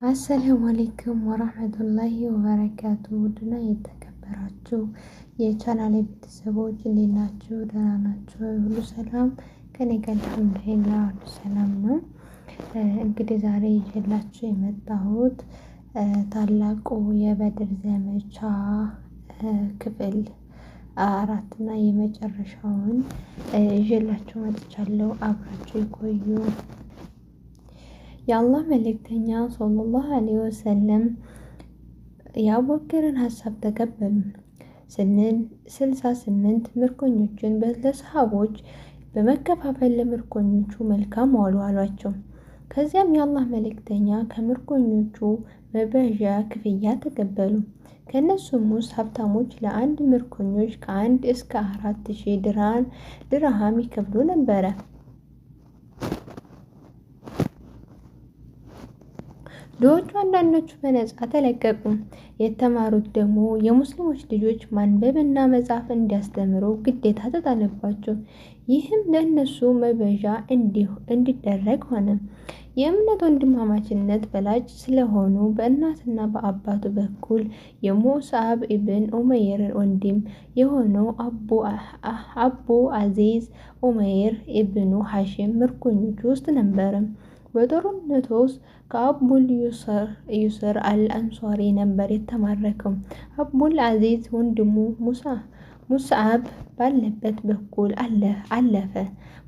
አሰላሙ አለይኩም ወራህመቱላሂ ወበረካቱ። ውድና የተከበራችሁ የቻናሌ ቤተሰቦች እንዴት ናችሁ? ደህና ናችሁ? ሁሉ ሰላም ከኔ ጋር አልሐምዱሊላህ ሁሉ ሰላም ነው። እንግዲህ ዛሬ ይዤላችሁ የመጣሁት ታላቁ የበድር ዘመቻ ክፍል 4 እና የመጨረሻውን ይዤላችሁ መጥቻለሁ። አብራችሁ ይቆዩ። የአላህ መልእክተኛ ሰለላሁ ዐለይሂ ወሰለም የአቡበክርን ሀሳብ ተቀበሉ ስንል 68 ምርኮኞችን ለሰሃቦች በመከፋፈል ለምርኮኞቹ መልካም ዋሉ አሏቸው። ከዚያም የአላህ መልእክተኛ ከምርኮኞቹ መበዣ ክፍያ ተቀበሉ። ከነሱም ውስጥ ሀብታሞች ለአንድ ምርኮኞች ከ1 እስከ 4000 ድርሃም ይከፍሉ ነበረ። ድሆቹ አንዳንዶቹ በነጻ ተለቀቁ። የተማሩት ደግሞ የሙስሊሞች ልጆች ማንበብና መጻፍ እንዲያስተምሩ ግዴታ ተጣለባቸው። ይህም ለእነሱ መበዣ እንዲደረግ ሆነ። የእምነት ወንድማማችነት በላጭ ስለሆኑ በእናትና በአባቱ በኩል የሙስዓብ ኢብን ኡመይር ወንድም የሆነው አቡ አዚዝ ኡመይር ኢብኑ ሐሺም ምርኮኞች ውስጥ ነበረ። በጦርነቱ ውስጥ ከአቡል ዩሰር አልአንሷሪ ነበር የተማረከው። አቡል አዚዝ ወንድሙ ሙስዓብ ባለበት በኩል አለፈ።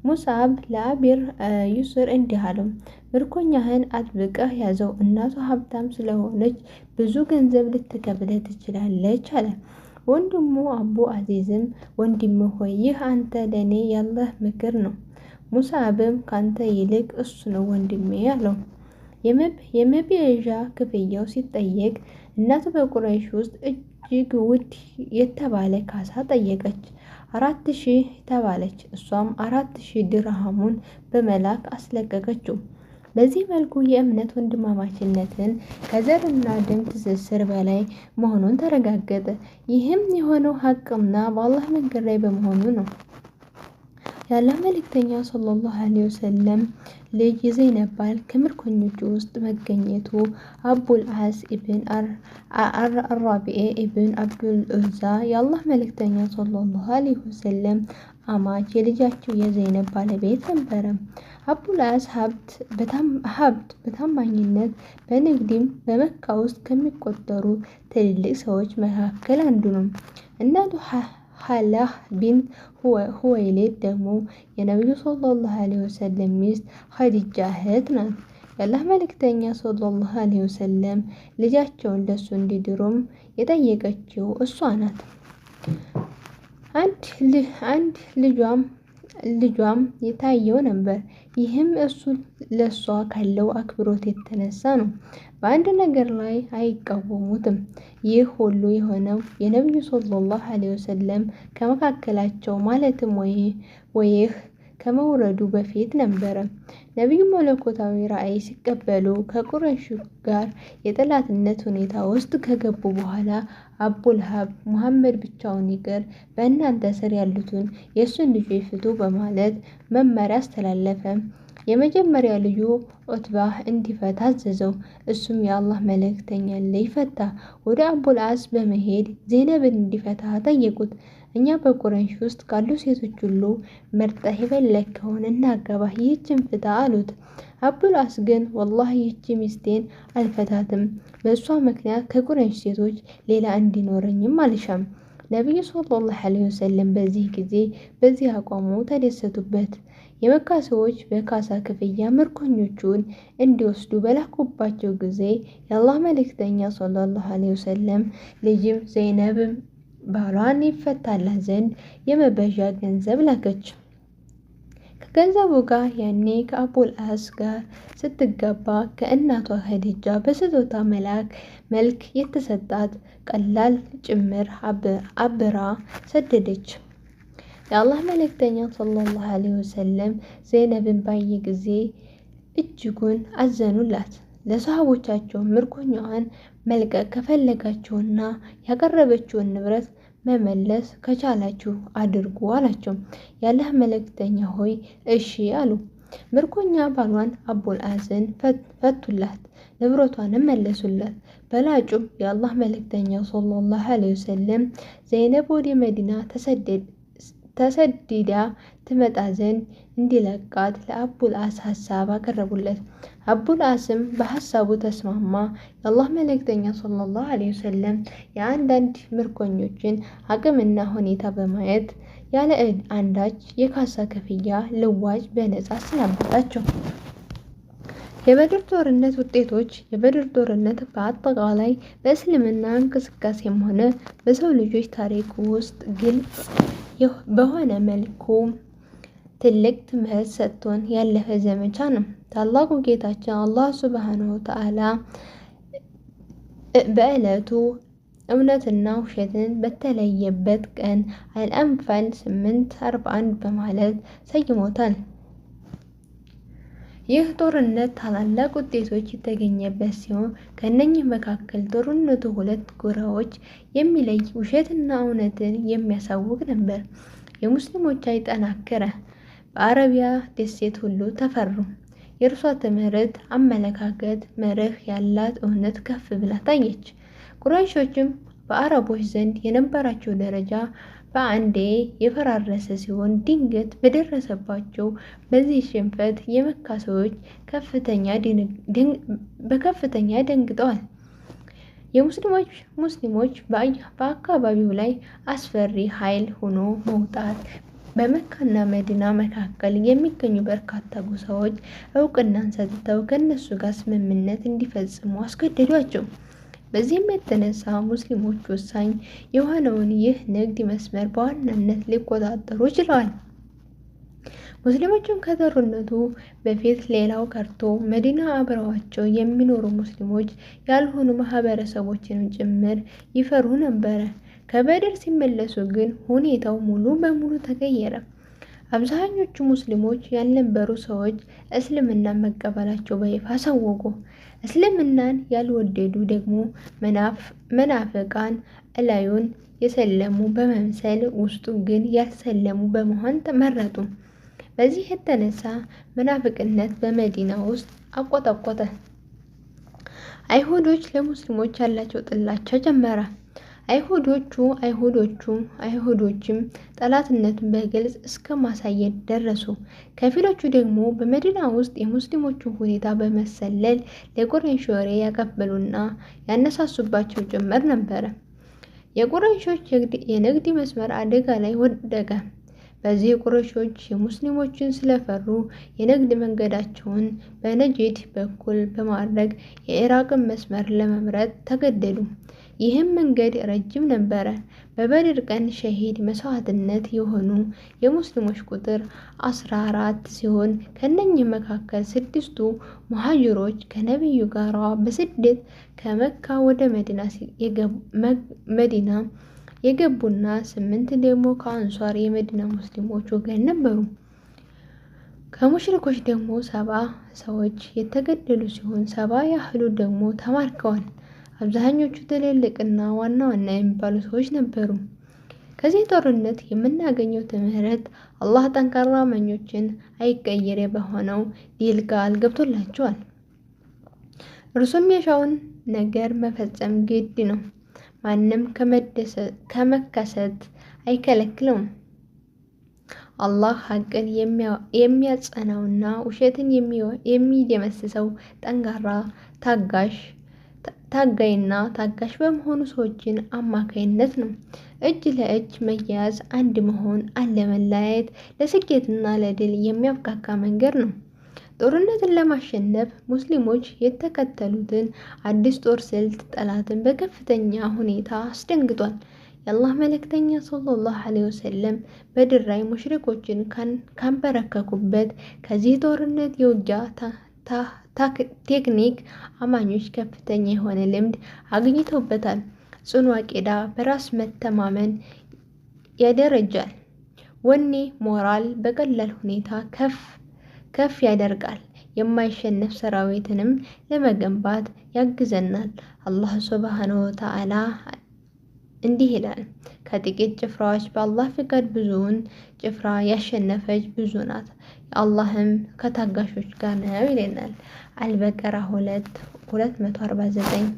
ሙስዓብ ለአቢር ዩስር እንዲህ አለው፣ ምርኮኛህን አጥብቀህ ያዘው፣ እናቱ ሀብታም ስለሆነች ብዙ ገንዘብ ልትከፍልህ ትችላለች አለ። ወንድሙ አቡ አዚዝም ወንድም ሆይ ይህ አንተ ለኔ ያለህ ምክር ነው። ሙስዓብም ካንተ ይልቅ እሱ ነው ወንድሜ አለው። የመቤዣ ክፍያው ሲጠየቅ እናቱ በቁረይሽ ውስጥ እጅግ ውድ የተባለ ካሳ ጠየቀች። 4000 ተባለች። እሷም 4000 ድርሃሙን በመላክ አስለቀቀችው። በዚህ መልኩ የእምነት ወንድማማችነትን ከዘርና ደም ትስስር በላይ መሆኑን ተረጋገጠ። ይህም የሆነው ሀቅና በአላህ መንገድ ላይ በመሆኑ ነው። የአላህ መልእክተኛ ሰለላሁ ዐለይሂ ወሰለም ልጅ የዘይነብ ባል ከምርኮኞቹ ውስጥ መገኘቱ አቡል አስ ኢብን አራቢኤ ኢብን አብዱል ዑዛ የአላህ መልእክተኛ ሰለላሁ ዐለይሂ ወሰለም አማች የልጃቸው የዘይነብ ባለቤት ነበረ። አቡል አስ በታማኝነት በንግድም በመካ ውስጥ ከሚቆጠሩ ትልልቅ ሰዎች መካከል አንዱ ነው። እናቱ ሐላህ ቢንት ሁወይሊድ ደግሞ የነብዩ ሰለላሁ ዐለይሂ ወሰለም ሚስት ኸዲጃ እህት ናት። የአላህ መልእክተኛ ሰለላሁ ዐለይሂ ወሰለም ልጃቸውን ለሱ እንዲድሩም የጠየቀችው እሷ ናት። አንድ ልጇም የታየው ነበር። ይህም እሱ ለሷ ካለው አክብሮት የተነሳ ነው። በአንድ ነገር ላይ አይቃወሙትም። ይህ ሁሉ የሆነው የነብዩ ሰለላሁ ዐለይሂ ወሰለም ከመካከላቸው ማለትም ወይህ ከመውረዱ በፊት ነበረ። ነብዩ መለኮታዊ ራእይ ሲቀበሉ ከቁረይሽ ጋር የጠላትነት ሁኔታ ውስጥ ከገቡ በኋላ አቡልሃብ ሙሐመድ ብቻውን ይቅር፣ በእናንተ ስር ያሉትን የእሱን ልጆች ፍቱ በማለት መመሪያ አስተላለፈ። የመጀመሪያ ልጁ ዑትባህ እንዲፈታ አዘዘው። እሱም የአላህ መልእክተኛ ልጅ ፈታ። ወደ አቡል አስ በመሄድ ዘይነብን እንዲፈታ ጠየቁት። እኛ በቁረይሽ ውስጥ ካሉ ሴቶች ሁሉ መርጠህ የፈለግከውን እናጋባህ፣ ይህችን ፍታ አሉት። አቡል አስ ግን ወላሂ ይህች ሚስቴን አልፈታትም፣ በእሷ ምክንያት ከቁረይሽ ሴቶች ሌላ እንዲኖረኝም አልሻም። ነቢዩ ሰለላሁ ዐለይሂ ወሰለም በዚህ ጊዜ በዚህ አቋሙ ተደሰቱበት። የመካ ሰዎች በካሳ ክፍያ ምርኮኞቹን እንዲወስዱ በላኩባቸው ጊዜ የአላህ መልእክተኛ ሰለላሁ ዐለይሂ ወሰለም ልጅም ዘይነብም ባሏን ይፈታላት ዘንድ የመበዣ ገንዘብ ላከች። ከገንዘቡ ጋር ያኔ ከአቡል አስ ጋር ስትጋባ ከእናቷ ኸዲጃ በስጦታ መልክ የተሰጣት ቀላል ጭምር አብራ ሰደደች። የአላህ መልእክተኛ ሰለላሁ ዐለይሂ ወሰለም ዘይነብን ባየ ጊዜ እጅጉን አዘኑላት። ለሰሃቦቻቸው ምርኮኛዋን መልቀቅ ከፈለጋቸውና ያቀረበችውን ንብረት መመለስ ከቻላችሁ አድርጉ አላቸው። የአላህ መልእክተኛ ሆይ እሺ አሉ። ምርኮኛ ባሏን አቡል አስን ፈቱላት፣ ንብረቷንም መለሱላት። በላጩም የአላህ መልእክተኛ ሰለላሁ ዐለይሂ ወሰለም ዘይነብ ወደ መዲና ተሰድዳ ትመጣ ዘንድ እንዲለቃት ለአቡል አስ ሀሳብ አቀረቡለት። አቡል አስም በሀሳቡ ተስማማ። የአላህ መልእክተኛ ሰለላሁ ዐለይሂ ወሰለም የአንዳንድ ምርኮኞችን አቅምና ሁኔታ በማየት ያለ አንዳች የካሳ ክፍያ ልዋጭ በነጻ አሰናበታቸው። የበድር ጦርነት ውጤቶች። የበድር ጦርነት በአጠቃላይ በእስልምና እንቅስቃሴም ሆነ በሰው ልጆች ታሪክ ውስጥ ግልጽ በሆነ መልኩ ትልቅ ትምህርት ሰጥቶን ያለፈ ዘመቻ ነው። ታላቁ ጌታችን አላህ ሱብሃነሁ ወተዓላ በዕለቱ እውነትና ውሸትን በተለየበት ቀን አልአንፋል 841 በማለት ሰይሞታል። ይህ ጦርነት ታላላቅ ውጤቶች የተገኘበት ሲሆን ከእነኚህ መካከል ጦርነቱ ሁለት ጎራዎች የሚለይ ውሸትና እውነትን የሚያሳውቅ ነበር። የሙስሊሞች ኃይል ጠነከረ። በአረቢያ ደሴት ሁሉ ተፈሩ። የእርሷ ትምህርት፣ አመለካከት፣ መርህ ያላት እውነት ከፍ ብላ ታየች። ቁረይሾችም በአረቦች ዘንድ የነበራቸው ደረጃ በአንዴ የፈራረሰ ሲሆን ድንገት በደረሰባቸው በዚህ ሽንፈት የመካ ሰዎች በከፍተኛ ደንግጠዋል። ሙስሊሞች በአካባቢው ላይ አስፈሪ ኃይል ሆኖ መውጣት በመካና መዲና መካከል የሚገኙ በርካታ ጎሳዎች እውቅናን ሰጥተው ከነሱ ጋር ስምምነት እንዲፈጽሙ አስገደዷቸው። በዚህም የተነሳ ሙስሊሞች ወሳኝ የሆነውን ይህ ንግድ መስመር በዋናነት ሊቆጣጠሩ ችለዋል። ሙስሊሞችም ከጦርነቱ በፊት ሌላው ቀርቶ መዲና አብረዋቸው የሚኖሩ ሙስሊሞች ያልሆኑ ማህበረሰቦችንም ጭምር ይፈሩ ነበረ። ከበድር ሲመለሱ ግን ሁኔታው ሙሉ በሙሉ ተቀየረ። አብዛኞቹ ሙስሊሞች ያልነበሩ ሰዎች እስልምናን መቀበላቸው በይፋ አሳወቁ። እስልምናን ያልወደዱ ደግሞ መናፍቃን እላዩን የሰለሙ በመምሰል ውስጡ ግን ያልሰለሙ በመሆን ተመረጡ። በዚህ የተነሳ መናፍቅነት በመዲና ውስጥ አቆጠቆጠ። አይሁዶች ለሙስሊሞች ያላቸው ጥላቻ ጀመረ። አይሁዶችም ጠላትነቱን በግልጽ እስከ ማሳየት ደረሱ። ከፊሎቹ ደግሞ በመዲና ውስጥ የሙስሊሞቹን ሁኔታ በመሰለል ለቁረይሽ ወሬ ያቀበሉና ያነሳሱባቸው ጭምር ነበረ። የቁረይሾች የንግድ መስመር አደጋ ላይ ወደቀ። በዚህ ቁረይሾች የሙስሊሞችን ስለፈሩ የንግድ መንገዳቸውን በነጅድ በኩል በማድረግ የኢራቅን መስመር ለመምረጥ ተገደዱ። ይህም መንገድ ረጅም ነበረ። በበድር ቀን ሸሂድ መስዋዕትነት የሆኑ የሙስሊሞች ቁጥር 14 ሲሆን ከነኚህ መካከል 6ቱ ሙሃጅሮች ከነቢዩ ጋር በስደት ከመካ ወደ መዲና የገቡና 8 ደግሞ ከአንሷር የመዲና ሙስሊሞች ወገን ነበሩ። ከሙሽሪኮች ደግሞ 70 ሰዎች የተገደሉ ሲሆን 70 ያህሉ ደግሞ ተማርከዋል። አብዛኞቹ ትልልቅና ዋና የሚባሉ ሰዎች ነበሩ። ከዚህ ጦርነት የምናገኘው ትምህርት አላህ ጠንካራ አማኞችን አይቀየር በሆነው ዲል ቃል ገብቶላቸዋል። እርሱም የሻውን ነገር መፈጸም ግድ ነው። ማንም ከመከሰት አይከለክለውም። አላህ ሐቅን የሚያጸናውና ውሸትን የሚደመስሰው ጠንካራ ታጋይና ታጋሽ በመሆኑ ሰዎችን አማካይነት ነው። እጅ ለእጅ መያያዝ፣ አንድ መሆን፣ አለመለያየት ለስኬትና ለድል የሚያብቃቃ መንገድ ነው። ጦርነትን ለማሸነፍ ሙስሊሞች የተከተሉትን አዲስ ጦር ስልት ጠላትን በከፍተኛ ሁኔታ አስደንግጧል። የአላህ መልእክተኛ ሰለላሁ ዐለይሂ ወሰለም በድር ላይ ሙሽሪኮችን ካንበረከኩበት ከዚህ ጦርነት የውጊያ ቴክኒክ አማኞች ከፍተኛ የሆነ ልምድ አግኝተውበታል። ጽኑ አቂዳ በራስ መተማመን ያደረጃል። ወኔ ሞራል በቀላል ሁኔታ ከፍ ያደርጋል። የማይሸነፍ ሰራዊትንም ለመገንባት ያግዘናል። አላህ ሱብሃነሁ ወተዓላ እንዲህ ይላል፣ ከጥቂት ጭፍራዎች በአላህ ፍቃድ ብዙውን ጭፍራ ያሸነፈች ብዙ ናት፣ አላህም ከታጋሾች ጋር ነው ይለናል። አልበቀራ 249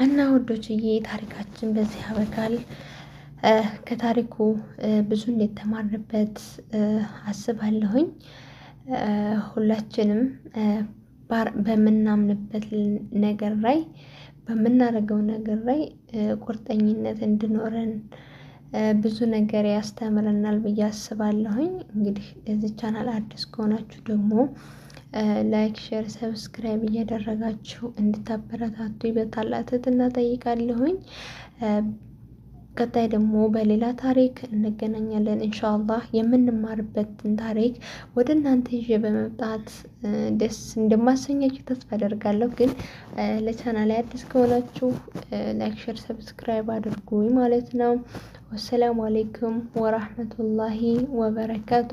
እና ውዶችዬ ታሪካችን በዚህ ያበቃል። ከታሪኩ ብዙ እንደተማርንበት አስባለሁኝ። ሁላችንም በምናምንበት ነገር ላይ በምናደርገው ነገር ላይ ቁርጠኝነት እንድኖረን ብዙ ነገር ያስተምረናል ብዬ አስባለሁኝ። እንግዲህ እዚህ ቻናል አዲስ ከሆናችሁ ደግሞ ላይክ፣ ሼር፣ ሰብስክራይብ እያደረጋችሁ እንድታበረታቱ በታላቅ ትህትና ጠይቃለሁኝ። ቀጣይ ደግሞ በሌላ ታሪክ እንገናኛለን ኢንሻአላህ። የምንማርበትን ታሪክ ወደ እናንተ ይዤ በመምጣት ደስ እንደማሰኛችሁ ተስፋ አደርጋለሁ። ግን ለቻናሌ አዲስ ከሆናችሁ ላይክ፣ ሼር፣ ሰብስክራይብ አድርጉኝ ማለት ነው። ወሰላሙ አለይኩም ወራህመቱላሂ ወበረካቱ።